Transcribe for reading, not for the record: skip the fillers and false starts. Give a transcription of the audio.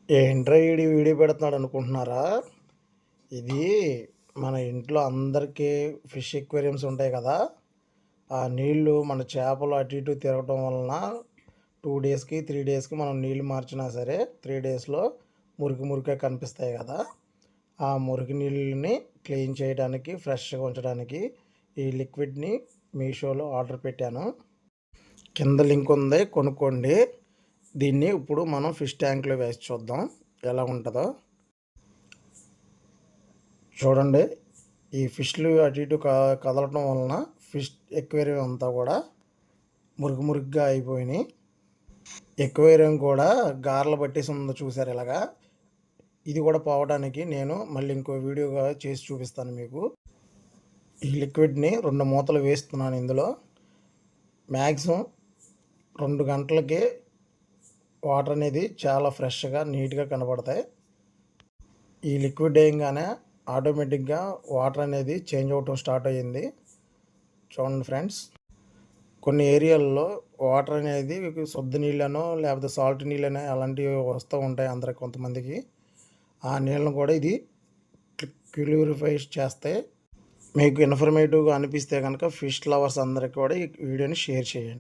ఏంట్రా ఈడి వీడియో పెడుతున్నాడు అనుకుంటున్నారా? ఇది మన ఇంట్లో అందరికీ ఫిష్ ఎక్వేరియంస్ ఉంటాయి కదా! ఆ నీళ్ళు మన చేపలు అటు ఇటు తిరగటం వలన 2 డేస్‌కి, 3 డేస్‌కి మనం నీళ్ళు మార్చినా సరే 3 డేస్‌లో మురికి మురికే కనిపిస్తాయి కదా! ఆ మురికి నీళ్ళని క్లీన్ చేయడానికి, ఫ్రెష్‌గా ఉంచడానికి ఈ లిక్విడ్‌ని మీషోలో ఆర్డర్ పెట్టాను. కింద లింక్ ఉంది, కొనుక్కోండి. దీన్ని ఇప్పుడు మనం ఫిష్ ట్యాంక్లో వేసి చూద్దాం ఎలా ఉంటుందో. చూడండి, ఈ ఫిష్లు అటు ఇటు కదలటం వలన ఫిష్ ఎక్వేరియం అంతా కూడా మురికి మురికిగా అయిపోయినాయి. ఎక్వేరియం కూడా గార్లు పట్టేసి ఉందో చూసారు ఇలాగా. ఇది కూడా పోవడానికి నేను మళ్ళీ ఇంకో వీడియోగా చేసి చూపిస్తాను మీకు. ఈ లిక్విడ్ని 2 మూతలు వేస్తున్నాను ఇందులో. మ్యాక్సిమం 2 గంటలకి వాటర్ అనేది చాలా ఫ్రెష్గా నీట్గా కనబడతాయి. ఈ లిక్విడ్ వేయంగానే ఆటోమేటిక్గా వాటర్ అనేది చేంజ్ అవ్వటం స్టార్ట్ అయ్యింది. చూడండి ఫ్రెండ్స్, కొన్ని ఏరియాల్లో వాటర్ అనేది శుద్ధ నీళ్ళనో లేకపోతే సాల్ట్ నీళ్ళనో అలాంటివి వస్తూ ఉంటాయి అందరికి కొంతమందికి. ఆ నీళ్ళను కూడా ఇది ప్యూరిఫై చేస్తే మీకు ఇన్ఫర్మేటివ్గా అనిపిస్తే కనుక ఫిష్ లవర్స్ అందరికీ కూడా ఈ వీడియోని షేర్ చేయండి.